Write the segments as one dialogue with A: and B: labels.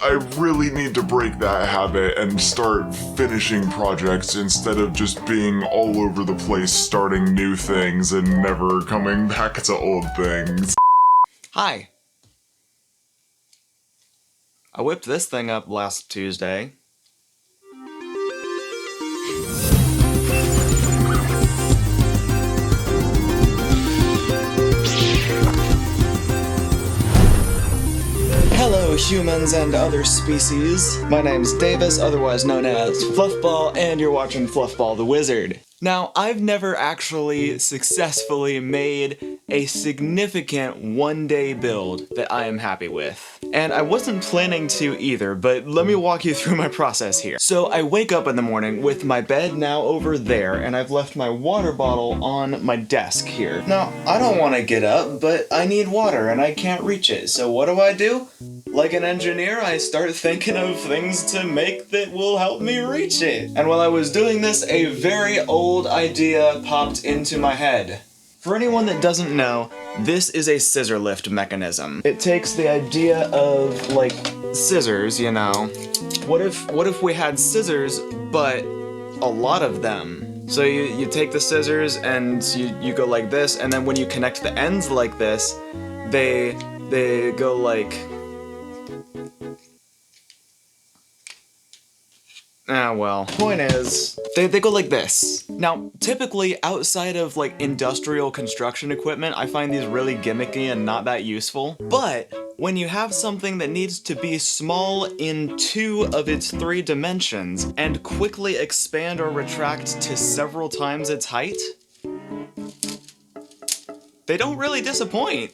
A: I really need to break that habit and start finishing projects instead of just being all over the place starting new things and never coming back to old things.
B: Hi. I whipped this thing up last Tuesday. Hello, humans and other species. My name's Davis, otherwise known as Fluffball, and you're watching Fluffball the Wizard. Now, I've never actually successfully made a significant one-day build that I am happy with. And I wasn't planning to either, but let me walk you through my process here. So I wake up in the morning with my bed now over there, and I've left my water bottle on my desk here. Now, I don't want to get up, but I need water and I can't reach it, so what do? Like an engineer, I start thinking of things to make that will help me reach it. And while I was doing this, a very old idea popped into my head. For anyone that doesn't know, this is a scissor lift mechanism. It takes the idea of, like, scissors, you know. What if we had scissors, but a lot of them? So you take the scissors and you go like this, and then when you connect the ends like this, they go like... Point is, they go like this. Now, typically outside of like industrial construction equipment, I find these really gimmicky and not that useful. But when you have something that needs to be small in 2 of its 3 dimensions and quickly expand or retract to several times its height, they don't really disappoint.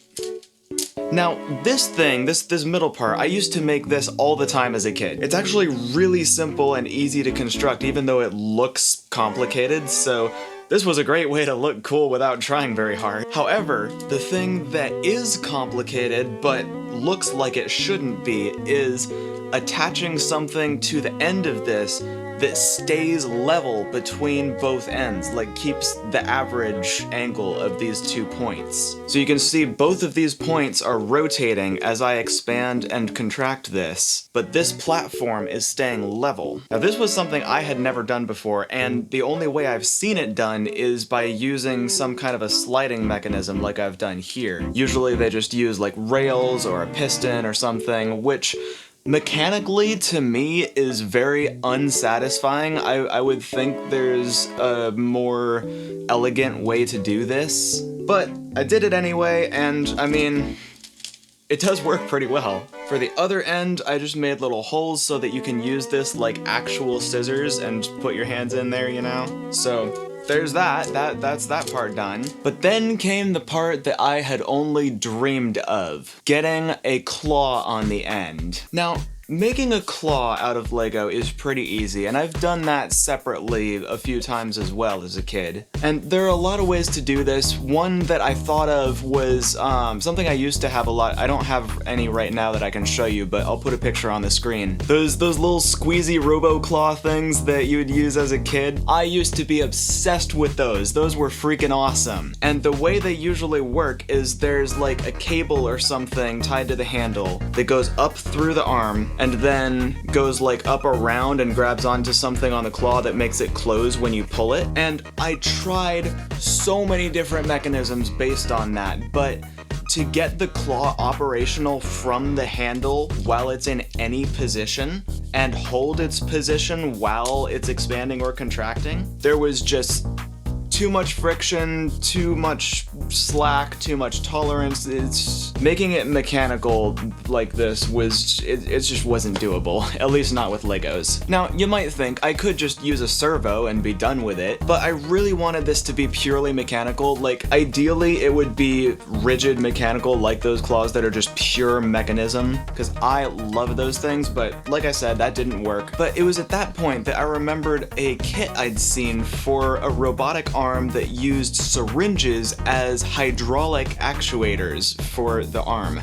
B: Now, this thing, this middle part, I used to make this all the time as a kid. It's actually really simple and easy to construct, even though it looks complicated, so this was a great way to look cool without trying very hard. However, the thing that is complicated, but looks like it shouldn't be, is attaching something to the end of this that stays level between both ends, like keeps the average angle of these 2 points. So you can see both of these points are rotating as I expand and contract this, but this platform is staying level. Now this was something I had never done before, and the only way I've seen it done is by using some kind of a sliding mechanism like I've done here. Usually they just use like rails or a piston or something, which mechanically, to me, is very unsatisfying. I would think there's a more elegant way to do this, but I did it anyway, and I mean, it does work pretty well. For the other end, I just made little holes so that you can use this like actual scissors and put your hands in there, you know? So there's that's that part done. But then came the part that I had only dreamed of, getting a claw on the end. Now, making a claw out of Lego is pretty easy, and I've done that separately a few times as well as a kid. And there are a lot of ways to do this. One that I thought of was something I used to have a lot. I don't have any right now that I can show you, but I'll put a picture on the screen. Those little squeezy robo-claw things that you would use as a kid, I used to be obsessed with those. Those were freaking awesome. And the way they usually work is there's like a cable or something tied to the handle that goes up through the arm, and then goes like up around and grabs onto something on the claw that makes it close when you pull it. And I tried so many different mechanisms based on that, but to get the claw operational from the handle while it's in any position and hold its position while it's expanding or contracting, there was just too much friction, too much slack, too much tolerance. It's making it mechanical like this was, it just wasn't doable, at least not with Legos. Now, you might think I could just use a servo and be done with it, but I really wanted this to be purely mechanical. Like, ideally, it would be rigid mechanical like those claws that are just pure mechanism, because I love those things, but like I said, that didn't work. But it was at that point that I remembered a kit I'd seen for a robotic arm that used syringes as hydraulic actuators for the arm.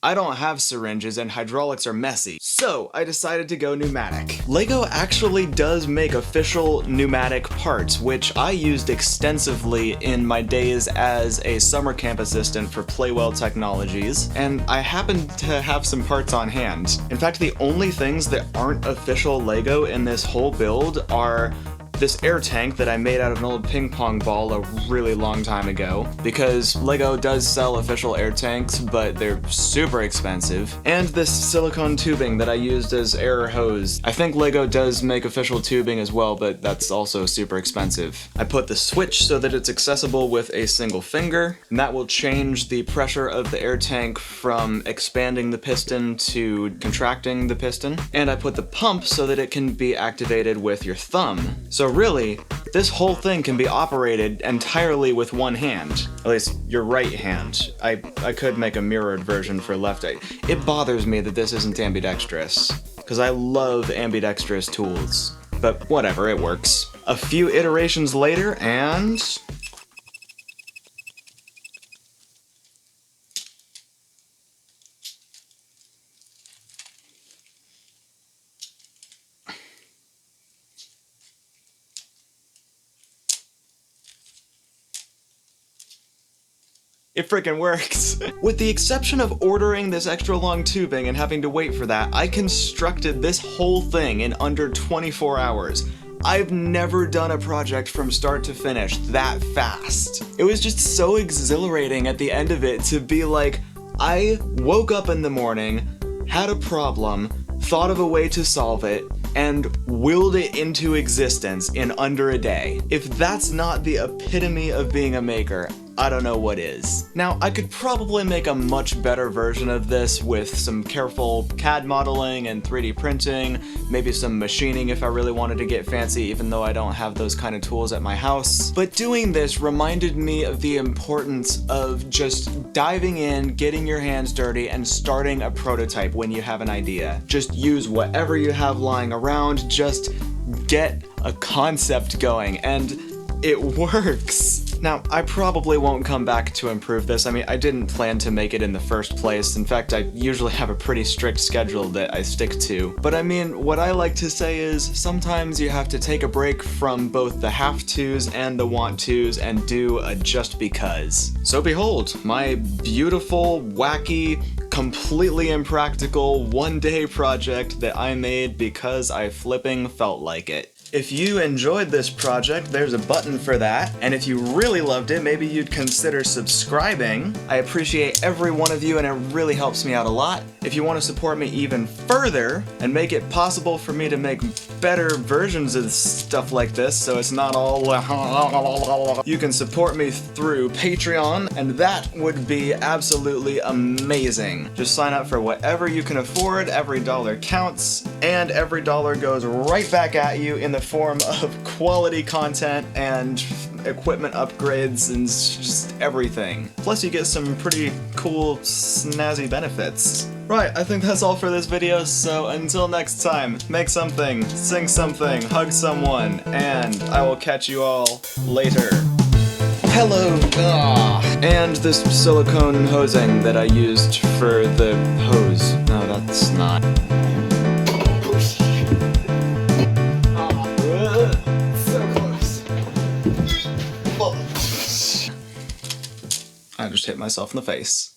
B: I don't have syringes and hydraulics are messy, so I decided to go pneumatic. LEGO actually does make official pneumatic parts, which I used extensively in my days as a summer camp assistant for Playwell Technologies, and I happen to have some parts on hand. In fact, the only things that aren't official LEGO in this whole build are this air tank that I made out of an old ping pong ball a really long time ago, because LEGO does sell official air tanks, but they're super expensive, and this silicone tubing that I used as air hose. I think LEGO does make official tubing as well, but that's also super expensive. I put the switch so that it's accessible with a single finger, and that will change the pressure of the air tank from expanding the piston to contracting the piston, and I put the pump so that it can be activated with your thumb. So really, this whole thing can be operated entirely with one hand. At least your right hand. I could make a mirrored version for left. It bothers me that this isn't ambidextrous, because I love ambidextrous tools. But whatever, it works. A few iterations later, and it freaking works. With the exception of ordering this extra long tubing and having to wait for that, I constructed this whole thing in under 24 hours. I've never done a project from start to finish that fast. It was just so exhilarating at the end of it to be like, I woke up in the morning, had a problem, thought of a way to solve it, and willed it into existence in under a day. If that's not the epitome of being a maker, I don't know what is. Now, I could probably make a much better version of this with some careful CAD modeling and 3D printing, maybe some machining if I really wanted to get fancy, even though I don't have those kind of tools at my house. But doing this reminded me of the importance of just diving in, getting your hands dirty, and starting a prototype when you have an idea. Just use whatever you have lying around, just get a concept going, and it works. Now, I probably won't come back to improve this. I mean, I didn't plan to make it in the first place. In fact, I usually have a pretty strict schedule that I stick to. But I mean, what I like to say is, sometimes you have to take a break from both the have-tos and the want-tos and do a just because. So behold, my beautiful, wacky, completely impractical, one-day project that I made because I flipping felt like it. If you enjoyed this project, there's a button for that, and if you really loved it, maybe you'd consider subscribing. I appreciate every one of you, and it really helps me out a lot. If you want to support me even further, and make it possible for me to make better versions of stuff like this, so it's not all you can support me through Patreon, and that would be absolutely amazing. Just sign up for whatever you can afford, every dollar counts, and every dollar goes right back at you in the form of quality content and equipment upgrades and just everything. Plus you get some pretty cool, snazzy benefits. Right, I think that's all for this video, so until next time, make something, sing something, hug someone, and I will catch you all later. Hello! And this silicone hosing that I used for the hose. No, that's not. I just hit myself in the face.